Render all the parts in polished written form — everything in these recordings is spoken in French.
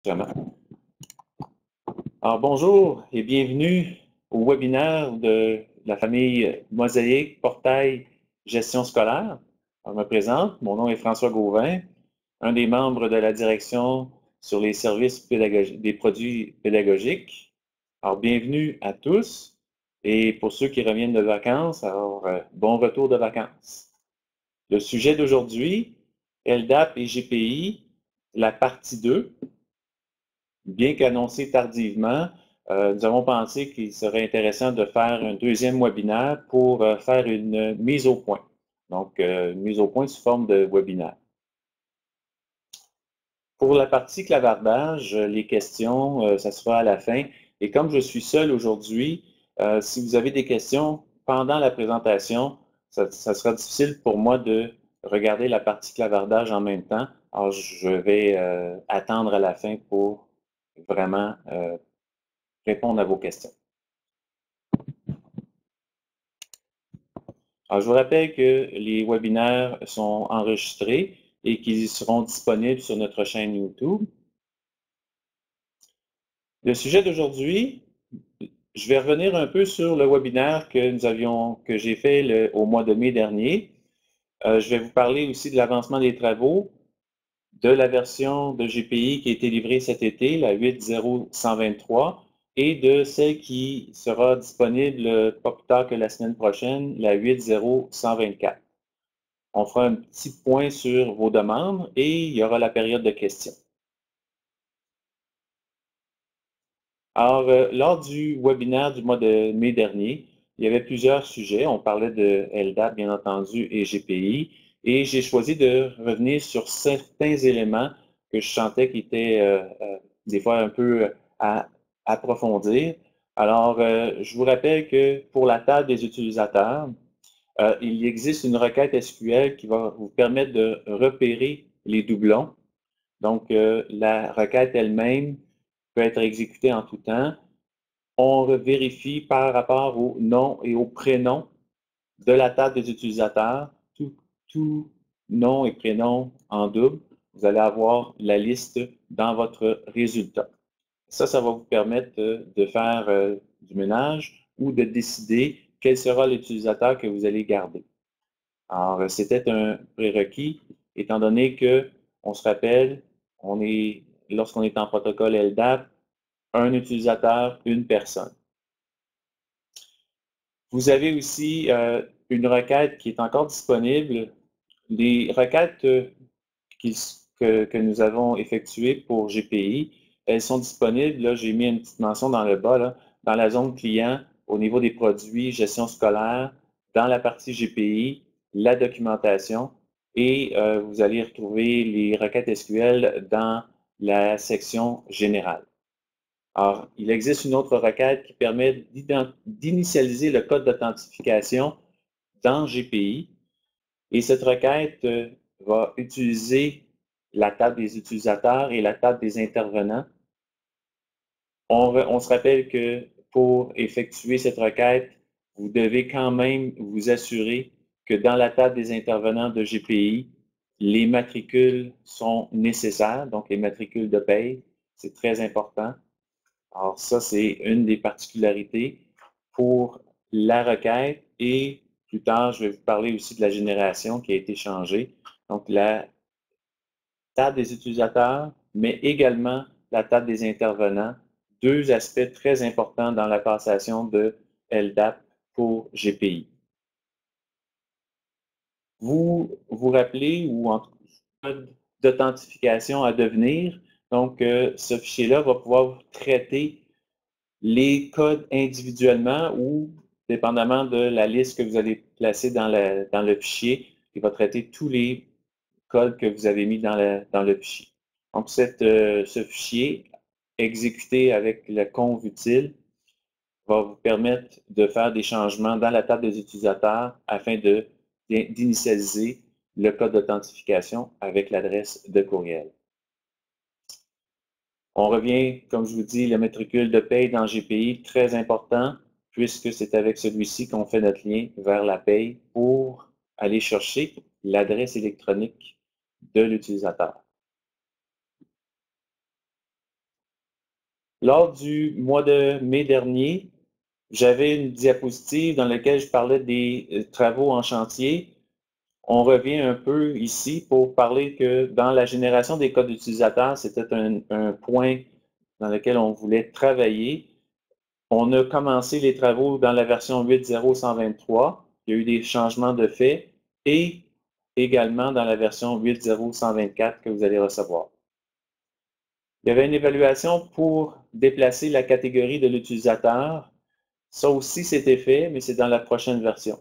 Vraiment. Alors, bonjour et bienvenue au webinaire de la famille Mosaïque Portail Gestion scolaire. Je me présente, mon nom est François Gauvin, un des membres de la direction sur les services pédagogiques, des produits pédagogiques. Alors, bienvenue à tous et pour ceux qui reviennent de vacances, alors bon retour de vacances. Le sujet d'aujourd'hui, LDAP et GPI, la partie 2. Bien qu'annoncé tardivement, nous avons pensé qu'il serait intéressant de faire un deuxième webinaire pour faire une mise au point. Donc, une mise au point sous forme de webinaire. Pour la partie clavardage, les questions, ça sera à la fin. Et comme je suis seul aujourd'hui, si vous avez des questions pendant la présentation, ça sera difficile pour moi de regarder la partie clavardage en même temps. Alors, je vais attendre à la fin pour vraiment répondre à vos questions. Alors, je vous rappelle que les webinaires sont enregistrés et qu'ils seront disponibles sur notre chaîne YouTube. Le sujet d'aujourd'hui, je vais revenir un peu sur le webinaire que j'ai fait au mois de mai dernier. Je vais vous parler aussi de l'avancement des travaux de la version de GPI qui a été livrée cet été, la 8.0.123, et de celle qui sera disponible pas plus tard que la semaine prochaine, la 8.0.124. On fera un petit point sur vos demandes et il y aura la période de questions. Alors, lors du webinaire du mois de mai dernier, il y avait plusieurs sujets. On parlait de LDAP, bien entendu, et GPI. Et j'ai choisi de revenir sur certains éléments que je sentais qui étaient des fois un peu à approfondir. Alors, je vous rappelle que pour la table des utilisateurs, il existe une requête SQL qui va vous permettre de repérer les doublons. Donc, la requête elle-même peut être exécutée en tout temps. On vérifie par rapport au nom et au prénom de la table des utilisateurs, tout nom et prénom en double. Vous allez avoir la liste dans votre résultat. Ça va vous permettre de faire du ménage ou de décider quel sera l'utilisateur que vous allez garder. Alors, c'était un prérequis, étant donné que, on se rappelle, lorsqu'on est en protocole LDAP, un utilisateur, une personne. Vous avez aussi une requête qui est encore disponible. Les requêtes que nous avons effectuées pour GPI, elles sont disponibles. Là, j'ai mis une petite mention dans le bas, là, dans la zone client, au niveau des produits, gestion scolaire, dans la partie GPI, la documentation, et vous allez retrouver les requêtes SQL dans la section générale. Alors, il existe une autre requête qui permet d'initialiser le code d'authentification dans GPI. Et cette requête va utiliser la table des utilisateurs et la table des intervenants. On se rappelle que pour effectuer cette requête, vous devez quand même vous assurer que dans la table des intervenants de GPI, les matricules sont nécessaires, donc les matricules de paye, c'est très important. Alors ça, c'est une des particularités pour la requête et plus tard, je vais vous parler aussi de la génération qui a été changée. Donc la table des utilisateurs, mais également la table des intervenants, deux aspects très importants dans la passation de LDAP pour GPI. Vous vous rappelez, ou en code d'authentification à devenir, donc ce fichier-là va pouvoir traiter les codes individuellement ou dépendamment de la liste que vous allez placer dans le fichier, il va traiter tous les codes que vous avez mis dans le fichier. Donc, ce fichier exécuté avec le conv utile va vous permettre de faire des changements dans la table des utilisateurs afin d'initialiser le code d'authentification avec l'adresse de courriel. On revient, comme je vous dis, le matricule de paye dans GPI, très important, puisque c'est avec celui-ci qu'on fait notre lien vers la paye pour aller chercher l'adresse électronique de l'utilisateur. Lors du mois de mai dernier, j'avais une diapositive dans laquelle je parlais des travaux en chantier. On revient un peu ici pour parler que dans la génération des codes utilisateurs, c'était un point dans lequel on voulait travailler. On a commencé les travaux dans la version 8.0.123. Il y a eu des changements de fait et également dans la version 8.0.124 que vous allez recevoir. Il y avait une évaluation pour déplacer la catégorie de l'utilisateur. Ça aussi, c'était fait, mais c'est dans la prochaine version.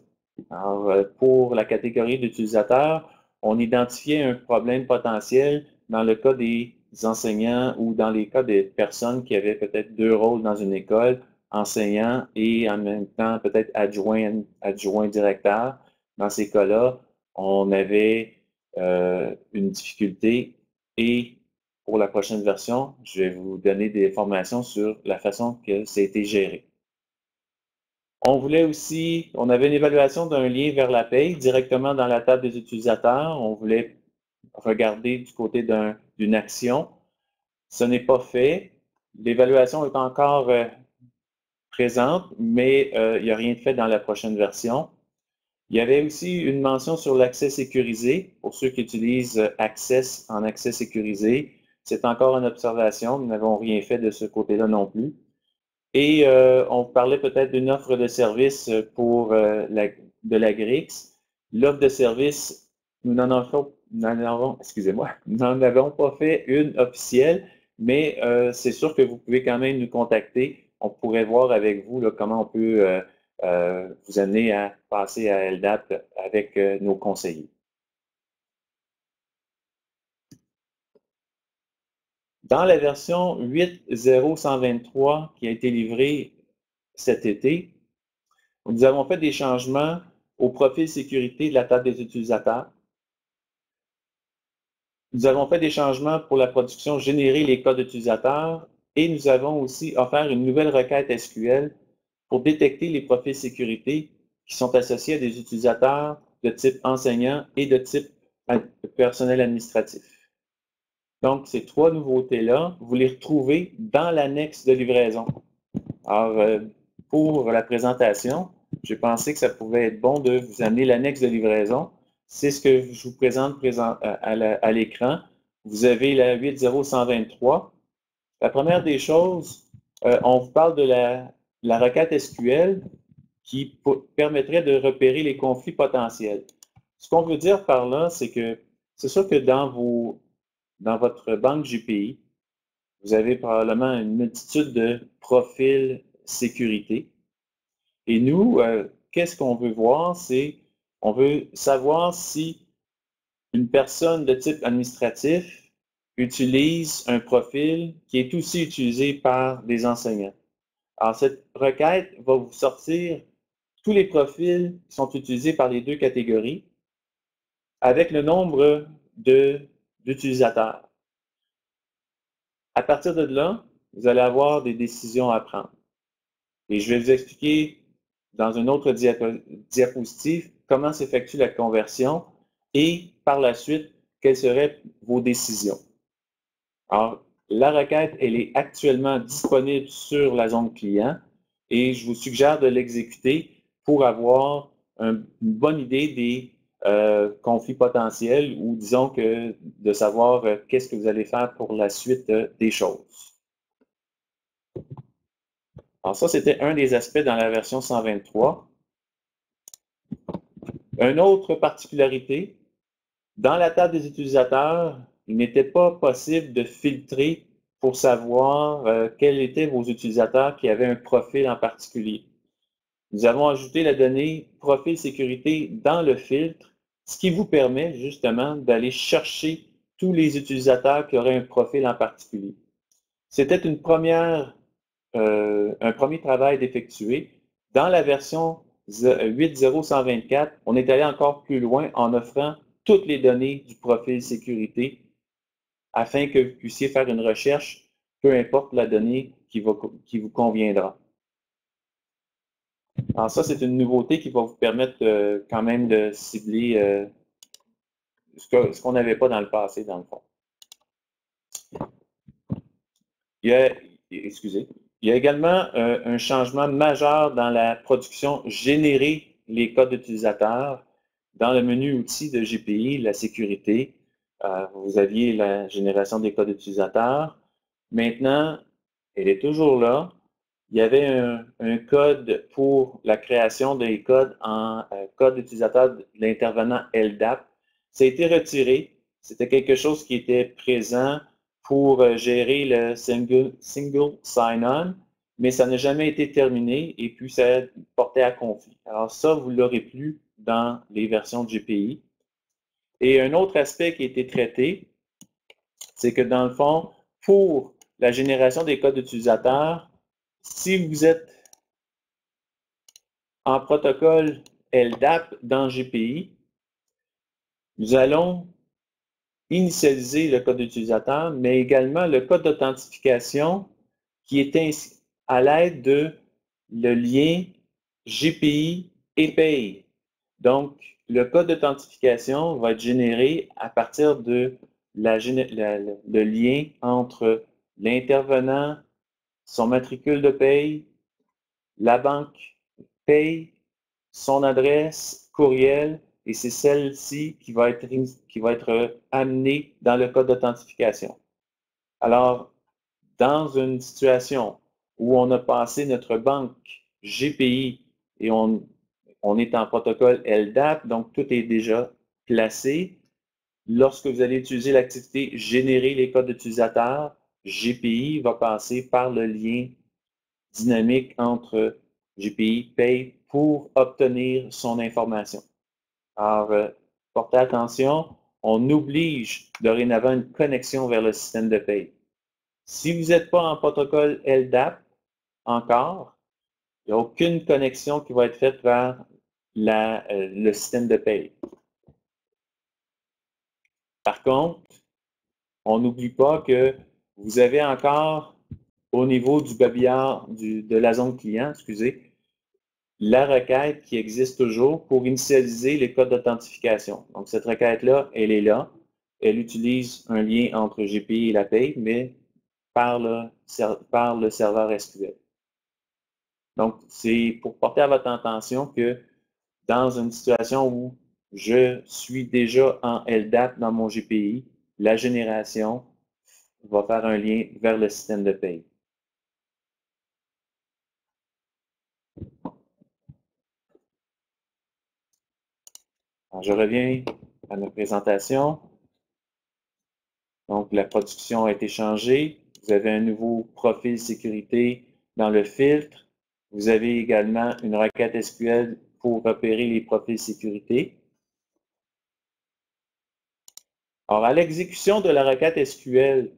Alors, pour la catégorie d'utilisateurs, on identifiait un problème potentiel dans le cas des enseignants ou dans les cas des personnes qui avaient peut-être deux rôles dans une école, enseignant et en même temps peut-être adjoint directeur. Dans ces cas-là, on avait une difficulté et pour la prochaine version, je vais vous donner des informations sur la façon que ça a été géré. On voulait aussi, on avait une évaluation d'un lien vers la paye directement dans la table des utilisateurs. On voulait regarder du côté d'une action. Ce n'est pas fait. L'évaluation est encore présente, mais il n'y a rien de fait dans la prochaine version. Il y avait aussi une mention sur l'accès sécurisé pour ceux qui utilisent Access en accès sécurisé. C'est encore une observation. Nous n'avons rien fait de ce côté-là non plus. Et on parlait peut-être d'une offre de service pour de la GRIX. L'offre de service, nous n'en avons pas fait une officielle, mais c'est sûr que vous pouvez quand même nous contacter. On pourrait voir avec vous là, comment on peut vous amener à passer à LDAP avec nos conseillers. Dans la version 8.0.123 qui a été livrée cet été, nous avons fait des changements au profil sécurité de la table des utilisateurs. Nous avons fait des changements pour la production générer les codes utilisateurs et nous avons aussi offert une nouvelle requête SQL pour détecter les profils sécurité qui sont associés à des utilisateurs de type enseignant et de type personnel administratif. Donc, ces trois nouveautés-là, vous les retrouvez dans l'annexe de livraison. Alors, pour la présentation, j'ai pensé que ça pouvait être bon de vous amener l'annexe de livraison. C'est ce que je vous présente à l'écran. Vous avez la 8.0.123. La première des choses, on vous parle de la requête SQL qui permettrait de repérer les conflits potentiels. Ce qu'on veut dire par là, c'est que c'est sûr que dans votre banque GPI, vous avez probablement une multitude de profils sécurité. Et nous, qu'est-ce qu'on veut voir? C'est, on veut savoir si une personne de type administratif utilise un profil qui est aussi utilisé par des enseignants. Alors, cette requête va vous sortir tous les profils qui sont utilisés par les deux catégories avec le nombre d'utilisateurs. À partir de là, vous allez avoir des décisions à prendre. Et je vais vous expliquer dans une autre diapositive comment s'effectue la conversion et par la suite, quelles seraient vos décisions. Alors, la requête, elle est actuellement disponible sur la zone client et je vous suggère de l'exécuter pour avoir une bonne idée des conflits potentiels ou disons que de savoir qu'est-ce que vous allez faire pour la suite des choses. Alors ça, c'était un des aspects dans la version 123. Une autre particularité, dans la table des utilisateurs, il n'était pas possible de filtrer pour savoir quels étaient vos utilisateurs qui avaient un profil en particulier. Nous avons ajouté la donnée profil sécurité dans le filtre, ce qui vous permet justement d'aller chercher tous les utilisateurs qui auraient un profil en particulier. C'était un premier travail d'effectuer. Dans la version 8.0.124, on est allé encore plus loin en offrant toutes les données du profil sécurité afin que vous puissiez faire une recherche, peu importe la donnée qui vous conviendra. Alors ça, c'est une nouveauté qui va vous permettre quand même de cibler ce qu'on n'avait pas dans le passé, dans le fond. Il excusez, il y a également un changement majeur dans la production générer les codes utilisateurs. Dans le menu outils de GPI, la sécurité, vous aviez la génération des codes utilisateurs. Maintenant, elle est toujours là. Il y avait un code pour la création des codes en code utilisateur de l'intervenant LDAP. Ça a été retiré. C'était quelque chose qui était présent pour gérer le single sign-on, mais ça n'a jamais été terminé et puis ça portait à conflit. Alors ça, vous ne l'aurez plus dans les versions de GPI. Et un autre aspect qui a été traité, c'est que dans le fond, pour la génération des codes utilisateurs, si vous êtes en protocole LDAP dans GPI, nous allons initialiser le code utilisateur, mais également le code d'authentification qui est à l'aide de le lien GPI et PAY. Donc, le code d'authentification va être généré à partir de le lien entre l'intervenant, son matricule de paye, la banque paye, son adresse, courriel, et c'est celle-ci qui va être amenée dans le code d'authentification. Alors, dans une situation où on a passé notre banque GPI et on est en protocole LDAP, donc tout est déjà placé. Lorsque vous allez utiliser l'activité générer les codes utilisateurs, GPI va passer par le lien dynamique entre GPI Pay pour obtenir son information. Alors, portez attention, on oblige dorénavant une connexion vers le système de paye. Si vous n'êtes pas en protocole LDAP encore, il n'y a aucune connexion qui va être faite vers le système de paye. Par contre, on n'oublie pas que vous avez encore, au niveau du babillard de la zone client, excusez, la requête qui existe toujours pour initialiser les codes d'authentification. Donc, cette requête-là, elle est là. Elle utilise un lien entre GPI et la paye, mais par le serveur SQL. Donc, c'est pour porter à votre attention que dans une situation où je suis déjà en LDAP dans mon GPI, la génération va faire un lien vers le système de paye. Alors, je reviens à ma présentation. Donc, la production a été changée. Vous avez un nouveau profil sécurité dans le filtre. Vous avez également une requête SQL pour repérer les profils sécurité. Alors, à l'exécution de la requête SQL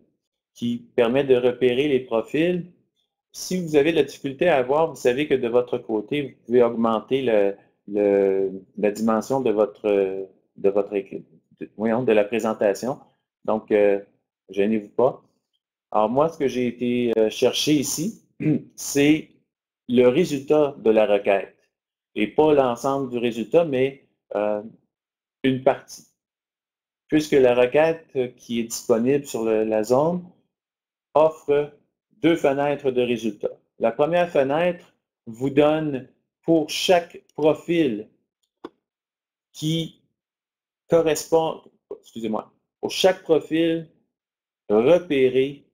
qui permet de repérer les profils, si vous avez de la difficulté à voir, vous savez que de votre côté, vous pouvez augmenter la dimension de la présentation. Donc, gênez-vous pas. Alors, moi, ce que j'ai été chercher ici, c'est le résultat de la requête. Et pas l'ensemble du résultat, mais une partie. Puisque la requête qui est disponible sur la zone offre deux fenêtres de résultats. La première fenêtre vous donne pour chaque profil qui correspond, excusez-moi, pour chaque profil repéré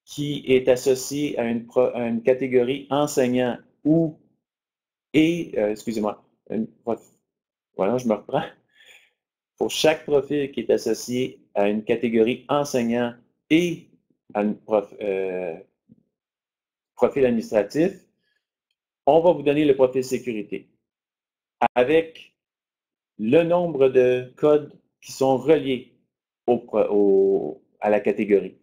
qui est associé à une catégorie enseignant ou excusez-moi, voilà, je me reprends. Pour chaque profil qui est associé à une catégorie enseignant et à un profil administratif, on va vous donner le profil sécurité avec le nombre de codes qui sont reliés à la catégorie.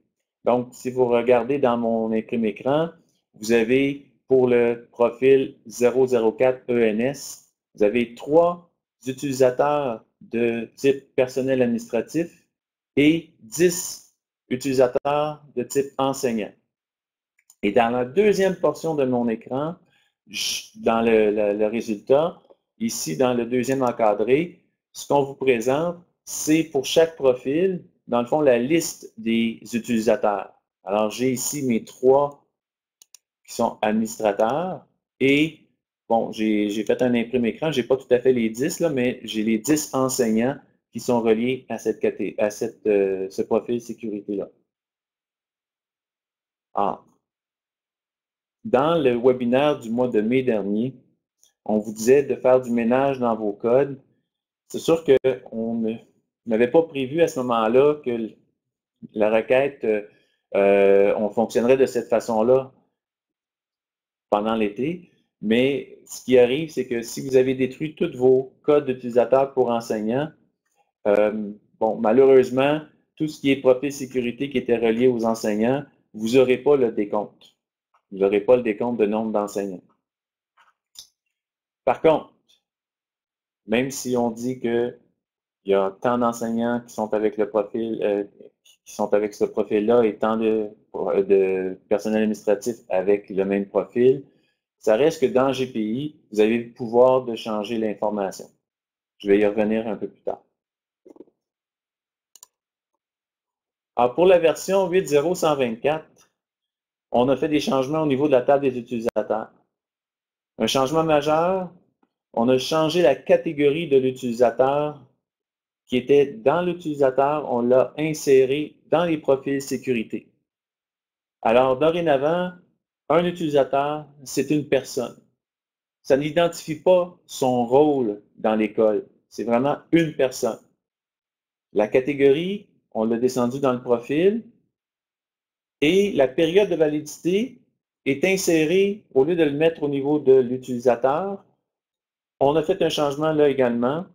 Donc, si vous regardez dans mon imprime écran, vous avez pour le profil 004 ENS, vous avez 3 utilisateurs de type personnel administratif et 10 utilisateurs de type enseignant. Et dans la deuxième portion de mon écran, dans le résultat, ici dans le deuxième encadré, ce qu'on vous présente, c'est pour chaque profil, dans le fond, la liste des utilisateurs. Alors, j'ai ici mes 3 qui sont administrateurs et, bon, j'ai fait un imprime écran, je n'ai pas tout à fait les 10, là, mais j'ai les 10 enseignants qui sont reliés à ce profil sécurité-là. Alors, dans le webinaire du mois de mai dernier, on vous disait de faire du ménage dans vos codes. C'est sûr qu'on n'avait pas prévu à ce moment-là que la requête, on fonctionnerait de cette façon-là pendant l'été. Mais ce qui arrive, c'est que si vous avez détruit tous vos codes d'utilisateurs pour enseignants, bon, malheureusement, tout ce qui est profil sécurité qui était relié aux enseignants, vous n'aurez pas le décompte. Vous n'aurez pas le décompte de nombre d'enseignants. Par contre, même si on dit qu'il y a tant d'enseignants qui sont avec le profil, qui sont avec ce profil-là et tant de personnel administratif avec le même profil, ça reste que dans GPI, vous avez le pouvoir de changer l'information. Je vais y revenir un peu plus tard. Alors, pour la version 8.0.124, on a fait des changements au niveau de la table des utilisateurs. Un changement majeur, on a changé la catégorie de l'utilisateur qui était dans l'utilisateur, on l'a inséré dans les profils sécurité. Alors, dorénavant, un utilisateur, c'est une personne. Ça n'identifie pas son rôle dans l'école. C'est vraiment une personne. La catégorie, on l'a descendu dans le profil et la période de validité est insérée, au lieu de le mettre au niveau de l'utilisateur, on a fait un changement là également.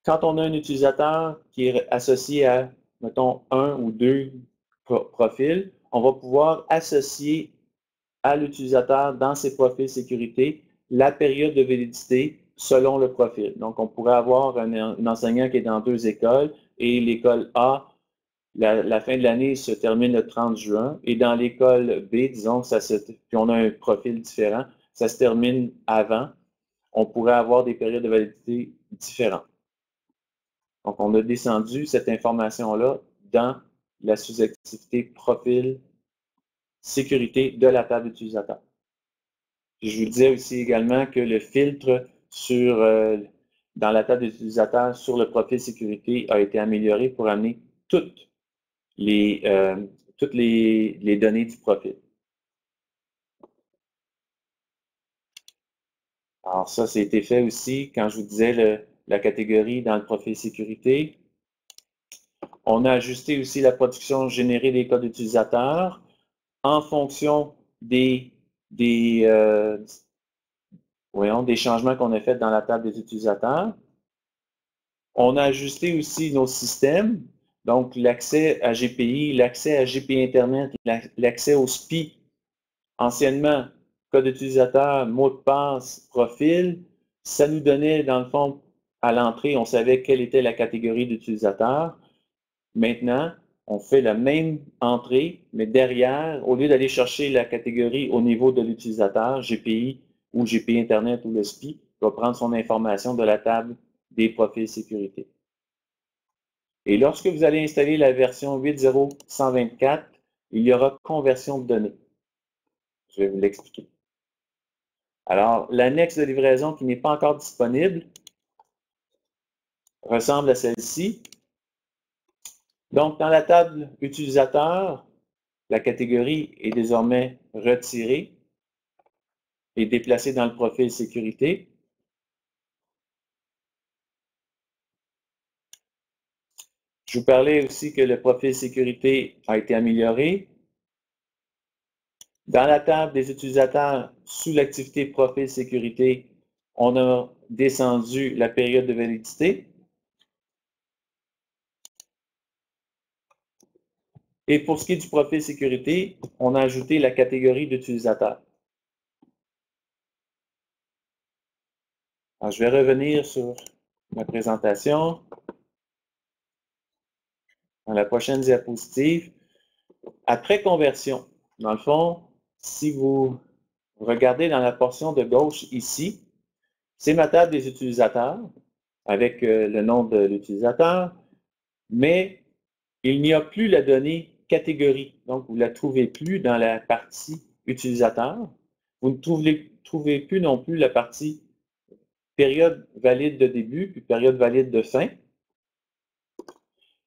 Quand on a un utilisateur qui est associé à, mettons, 1 ou 2 profils, on va pouvoir associer à l'utilisateur dans ses profils sécurité la période de validité selon le profil. Donc, on pourrait avoir un enseignant qui est dans 2 écoles et l'école A, la fin de l'année se termine le 30 juin et dans l'école B, disons, puis on a un profil différent, ça se termine avant. On pourrait avoir des périodes de validité différentes. Donc, on a descendu cette information-là dans la sous-activité profil sécurité de la table utilisateur. Puis je vous disais aussi également que le filtre dans la table d'utilisateur sur le profil sécurité a été amélioré pour amener toutes les données du profil. Alors ça, ça a été fait aussi quand je vous disais la catégorie dans le profil sécurité. On a ajusté aussi la production générée des codes utilisateurs en fonction des changements qu'on a faits dans la table des utilisateurs. On a ajusté aussi nos systèmes, donc l'accès à GPI, l'accès à GPI Internet, l'accès au SPI. Anciennement, code utilisateur, mot de passe, profil, ça nous donnait, dans le fond, à l'entrée, on savait quelle était la catégorie d'utilisateur. Maintenant, on fait la même entrée, mais derrière, au lieu d'aller chercher la catégorie au niveau de l'utilisateur, GPI ou GPI Internet ou le SPI, va prendre son information de la table des profils sécurité. Et lorsque vous allez installer la version 8.0.124, il y aura conversion de données. Je vais vous l'expliquer. Alors, l'annexe de livraison qui n'est pas encore disponible ressemble à celle-ci. Donc, dans la table utilisateur, la catégorie est désormais retirée et déplacée dans le profil sécurité. Je vous parlais aussi que le profil sécurité a été amélioré. Dans la table des utilisateurs, sous l'activité profil sécurité, on a descendu la période de validité. Et pour ce qui est du profil sécurité, on a ajouté la catégorie d'utilisateur. Alors, je vais revenir sur ma présentation. Dans la prochaine diapositive, après conversion, dans le fond, si vous regardez dans la portion de gauche ici, c'est ma table des utilisateurs avec le nom de l'utilisateur, mais il n'y a plus la donnée catégorie. Donc, vous ne la trouvez plus dans la partie utilisateur. Vous ne trouvez plus non plus la partie période valide de début puis période valide de fin.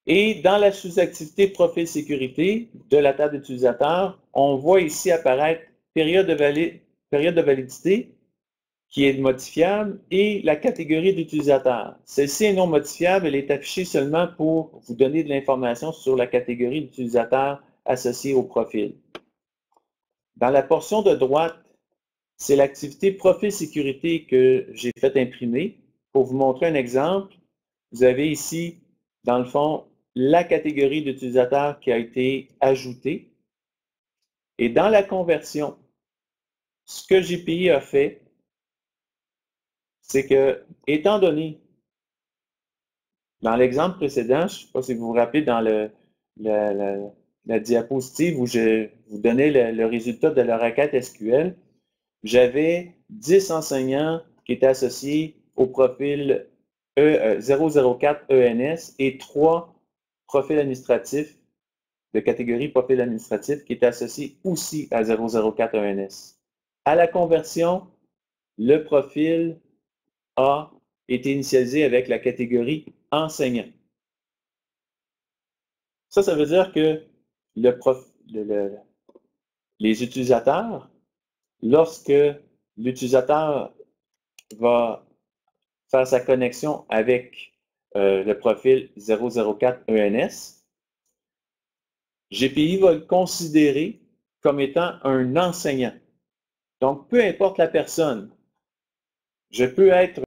Et dans la sous-activité profil sécurité de la table d'utilisateur, on voit ici apparaître période de validité qui est modifiable et la catégorie d'utilisateur. Celle-ci est non modifiable, elle est affichée seulement pour vous donner de l'information sur la catégorie d'utilisateur associée au profil. Dans la portion de droite, c'est l'activité profil sécurité que j'ai fait imprimer. Pour vous montrer un exemple, vous avez ici, dans le fond, la catégorie d'utilisateur qui a été ajoutée. Et dans la conversion, ce que GPI a fait, c'est que, étant donné, dans l'exemple précédent, je ne sais pas si vous vous rappelez dans la diapositive où je vous donnais le résultat de la requête SQL, j'avais 10 enseignants qui étaient associés au profil 004 ENS et 3 profils administratifs de catégorie profil administratif qui étaient associés aussi à 004 ENS. À la conversion, le profil a été initialisé avec la catégorie enseignant. Ça veut dire que les utilisateurs, lorsque l'utilisateur va faire sa connexion avec le profil 004 ENS, GPI va le considérer comme étant un enseignant. Donc, peu importe la personne, je peux être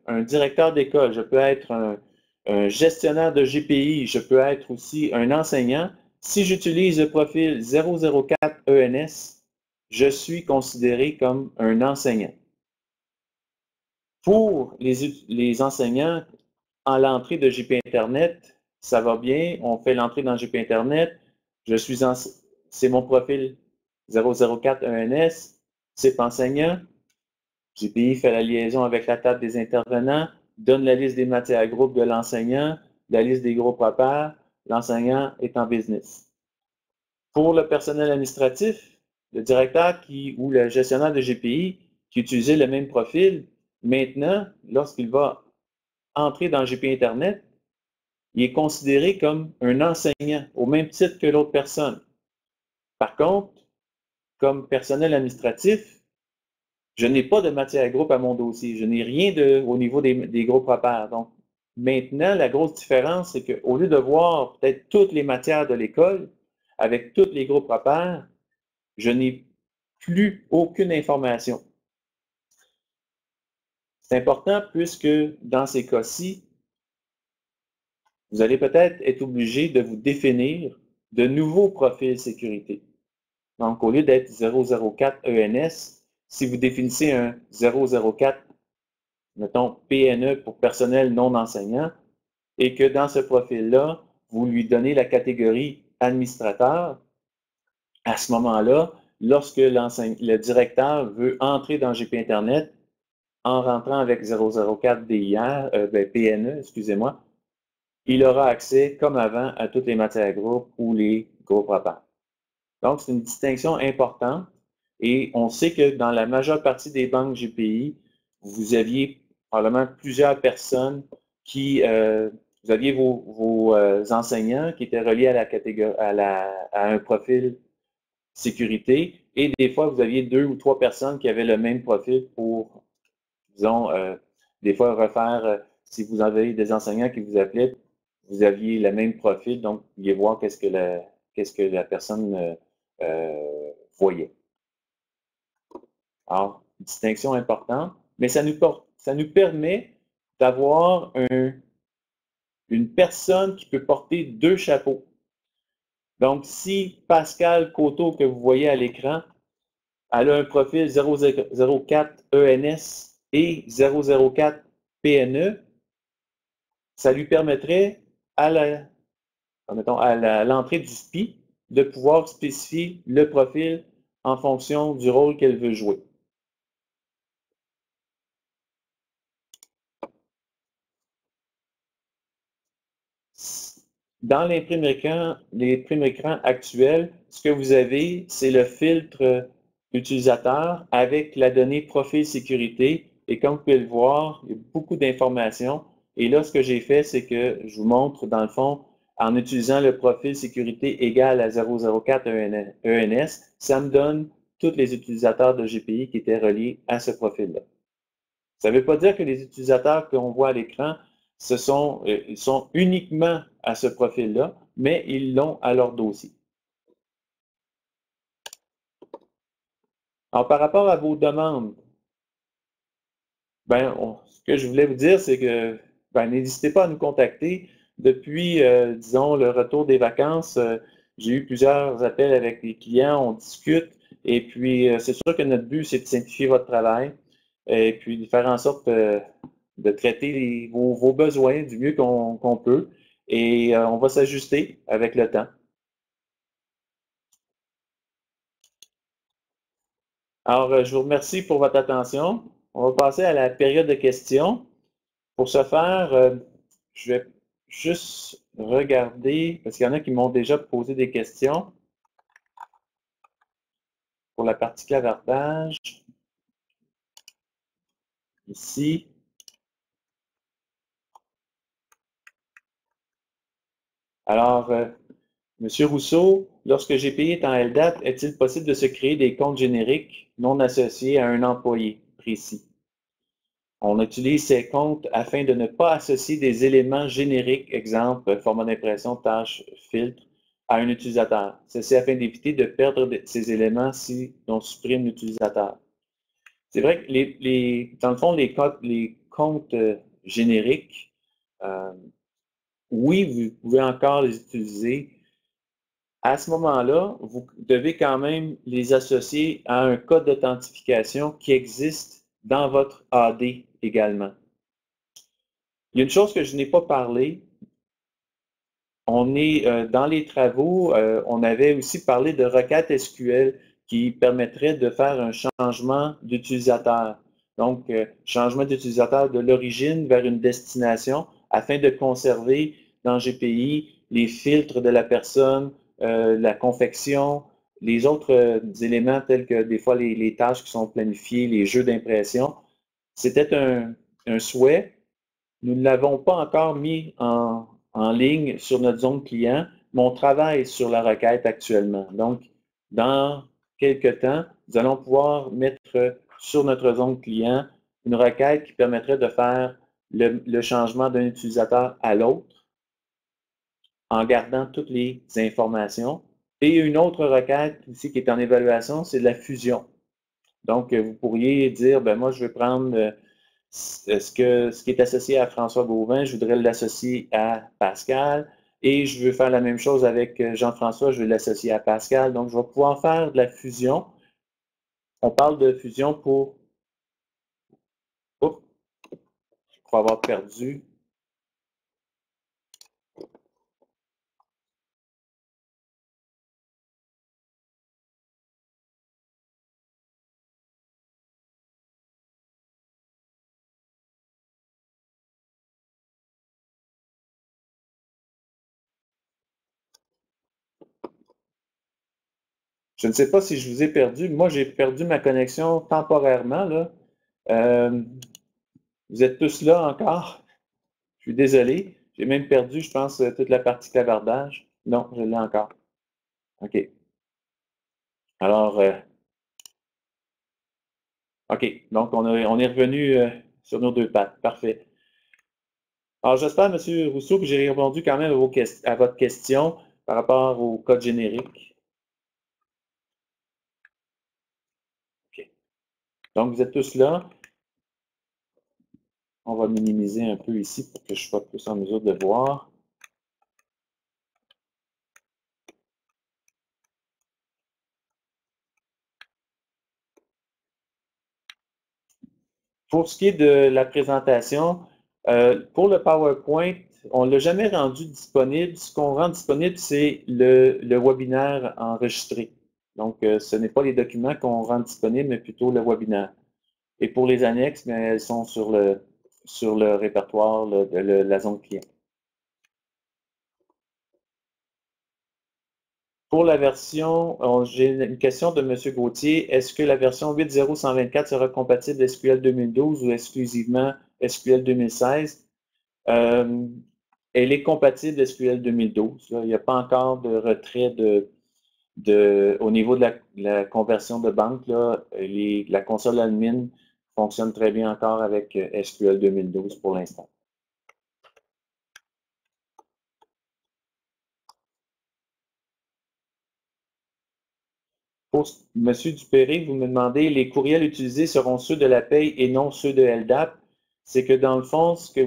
un directeur d'école, je peux être un gestionnaire de GPI, je peux être aussi un enseignant. Si j'utilise le profil 004 ENS, je suis considéré comme un enseignant. Pour les enseignants, en l'entrée de GP Internet, ça va bien, on fait l'entrée dans GP Internet, c'est mon profil 004 ENS, c'est enseignant, GPI fait la liaison avec la table des intervenants, donne la liste des matières groupes de l'enseignant, la liste des groupes à part, l'enseignant est en business. Pour le personnel administratif, le directeur ou le gestionnaire de GPI qui utilisait le même profil, maintenant, lorsqu'il va entrer dans GP Internet, il est considéré comme un enseignant, au même titre que l'autre personne. Par contre, comme personnel administratif, je n'ai pas de matière groupe à mon dossier. Je n'ai rien au niveau des groupes repères. Donc, maintenant, la grosse différence, c'est qu'au lieu de voir peut-être toutes les matières de l'école, avec tous les groupes repères, je n'ai plus aucune information. C'est important puisque dans ces cas-ci, vous allez peut-être être obligé de vous définir de nouveaux profils sécurité. Donc, au lieu d'être 004 ENS, si vous définissez un 004, mettons PNE pour personnel non enseignant, et que dans ce profil-là, vous lui donnez la catégorie administrateur, à ce moment-là, lorsque le directeur veut entrer dans GP Internet, en rentrant avec 004 DIR, PNE, excusez-moi, il aura accès, comme avant, à toutes les matières groupes ou les groupes repères. Donc, c'est une distinction importante et on sait que dans la majeure partie des banques GPI, vous aviez probablement plusieurs personnes vous aviez vos enseignants qui étaient reliés à la catégorie, à un profil sécurité et des fois, vous aviez 2 ou 3 personnes qui avaient le même profil pour, disons, des fois refaire, si vous avez des enseignants qui vous appelaient, vous aviez le même profil, donc vous pouviez voir qu'est-ce que la personne voyait. Alors, distinction importante, mais ça nous permet d'avoir une personne qui peut porter 2 chapeaux. Donc, si Pascal Coteau, que vous voyez à l'écran, elle a un profil 004 ENS et 004 PNE, ça lui permettrait à l'entrée du SPI de pouvoir spécifier le profil en fonction du rôle qu'elle veut jouer. dans l'imprime écran actuel, ce que vous avez, c'est le filtre utilisateur avec la donnée profil sécurité. Et comme vous pouvez le voir, il y a beaucoup d'informations. Et là, ce que j'ai fait, c'est que je vous montre, dans le fond, en utilisant le profil sécurité égal à 004 ENS, ça me donne tous les utilisateurs de GPI qui étaient reliés à ce profil-là. Ça ne veut pas dire que les utilisateurs qu'on voit à l'écran, ils sont uniquement à ce profil-là, mais ils l'ont à leur dossier. Alors, par rapport à vos demandes, ce que je voulais vous dire, c'est que n'hésitez pas à nous contacter. Depuis, disons, le retour des vacances, j'ai eu plusieurs appels avec les clients, on discute, et puis c'est sûr que notre but, c'est de simplifier votre travail, et puis de faire en sorte de traiter vos besoins du mieux qu'on peut, et on va s'ajuster avec le temps. Alors, je vous remercie pour votre attention. On va passer à la période de questions. Pour ce faire, je vais juste regarder, parce qu'il y en a qui m'ont déjà posé des questions pour la partie clavardage. Ici. Alors, M. Rousseau, lorsque GPI est en LDAP, est-il possible de se créer des comptes génériques non associés à un employé précis? On utilise ces comptes afin de ne pas associer des éléments génériques, exemple, format d'impression, tâche, filtre, à un utilisateur. Ceci afin d'éviter de perdre ces éléments si on supprime l'utilisateur. C'est vrai que dans le fond, les comptes génériques, oui, vous pouvez encore les utiliser. À ce moment-là, vous devez quand même les associer à un code d'authentification qui existe dans votre AD également. Il y a une chose que je n'ai pas parlé. On est dans les travaux, on avait aussi parlé de requêtes SQL qui permettraient de faire un changement d'utilisateur. Donc, changement d'utilisateur de l'origine vers une destination afin de conserver dans GPI les filtres de la personne, la confection, les autres éléments tels que des fois les tâches qui sont planifiées, les jeux d'impression. C'était un souhait. Nous ne l'avons pas encore mis en ligne sur notre zone client, mais on travaille sur la requête actuellement. Donc, dans quelques temps, nous allons pouvoir mettre sur notre zone client une requête qui permettrait de faire le changement d'un utilisateur à l'autre en gardant toutes les informations. Et une autre requête ici qui est en évaluation, c'est de la fusion. Donc, vous pourriez dire, moi, je vais prendre ce qui est associé à François Beauvin, je voudrais l'associer à Pascal. Et je veux faire la même chose avec Jean-François, je vais l'associer à Pascal. Donc, je vais pouvoir faire de la fusion. On parle de fusion pour... Oups, je crois avoir perdu. Je ne sais pas si je vous ai perdu. Moi, j'ai perdu ma connexion temporairement, là. Vous êtes tous là encore? Je suis désolé. J'ai même perdu, je pense, toute la partie clavardage. Non, je l'ai encore. OK. Alors, OK. Donc, on est revenu sur nos deux pattes. Parfait. Alors, j'espère, M. Rousseau, que j'ai répondu quand même à votre question par rapport au code générique. OK. Donc, vous êtes tous là. On va minimiser un peu ici pour que je sois plus en mesure de voir. Pour ce qui est de la présentation, pour le PowerPoint, on ne l'a jamais rendu disponible. Ce qu'on rend disponible, c'est le webinaire enregistré. Donc, ce n'est pas les documents qu'on rend disponibles, mais plutôt le webinaire. Et pour les annexes, elles sont sur le répertoire de la zone client. Pour la version, j'ai une question de M. Gauthier. Est-ce que la version 8.0.124 sera compatible SQL 2012 ou exclusivement SQL 2016? Elle est compatible SQL 2012. Là. Il n'y a pas encore de retrait au niveau de la conversion de banque. Là, la console admin fonctionne très bien encore avec SQL 2012 pour l'instant. Pour M. Dupéré, vous me demandez, les courriels utilisés seront ceux de la paye et non ceux de LDAP. C'est que dans le fond, ce que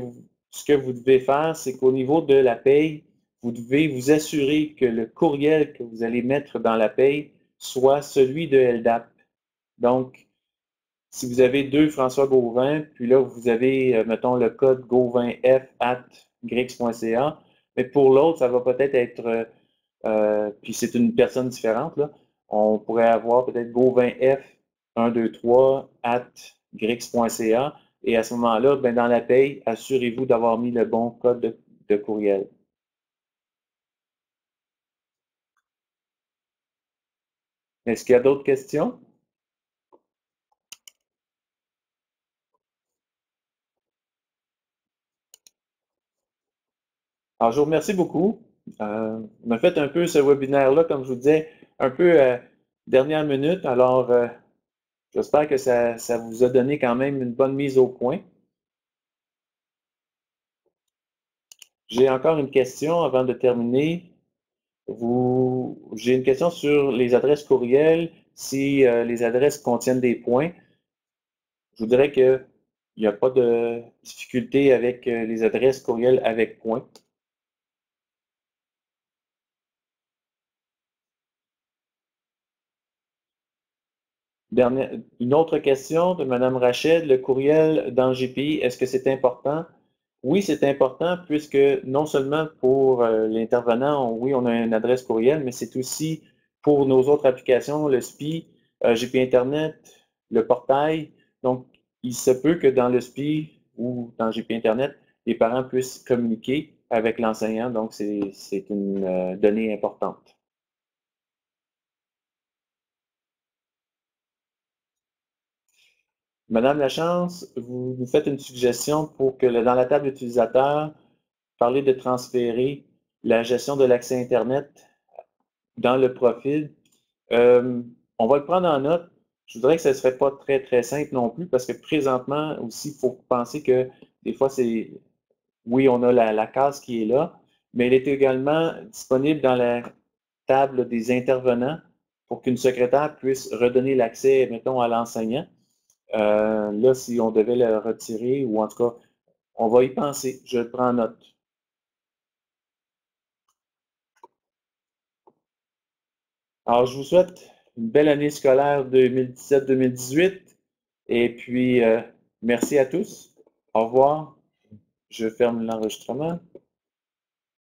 vous devez faire, c'est qu'au niveau de la paye, vous devez vous assurer que le courriel que vous allez mettre dans la paye soit celui de LDAP. Donc, si vous avez deux François Gauvin, puis là, vous avez, mettons, le code gauvinf@grix.ca, mais pour l'autre, ça va peut-être être, puis c'est une personne différente, là. On pourrait avoir peut-être gauvinf123@grix.ca, et à ce moment-là, ben, dans la paye, assurez-vous d'avoir mis le bon code de courriel. Est-ce qu'il y a d'autres questions? Alors, je vous remercie beaucoup. On a fait un peu ce webinaire-là, comme je vous disais, un peu dernière minute. Alors, j'espère que ça vous a donné quand même une bonne mise au point. J'ai encore une question avant de terminer. J'ai une question sur les adresses courriels. Si les adresses contiennent des points, je vous dirais qu'il n'y a pas de difficulté avec les adresses courriels avec points. Une autre question de Mme Rachel, le courriel dans GPI, est-ce que c'est important? Oui, c'est important puisque non seulement pour l'intervenant, oui, on a une adresse courriel, mais c'est aussi pour nos autres applications, le SPI, GPI Internet, le portail. Donc, il se peut que dans le SPI ou dans GPI Internet, les parents puissent communiquer avec l'enseignant. Donc, c'est une donnée importante. Madame Lachance, vous nous faites une suggestion pour que dans la table utilisateur, parler de transférer la gestion de l'accès Internet dans le profil. On va le prendre en note. Je voudrais que ce ne serait pas très, très simple non plus parce que présentement aussi, il faut penser que des fois, oui, on a la case qui est là, mais elle est également disponible dans la table des intervenants pour qu'une secrétaire puisse redonner l'accès, mettons, à l'enseignant. Là, si on devait le retirer, ou en tout cas, on va y penser. Je prends note. Alors, je vous souhaite une belle année scolaire 2017-2018. Et puis, merci à tous. Au revoir. Je ferme l'enregistrement.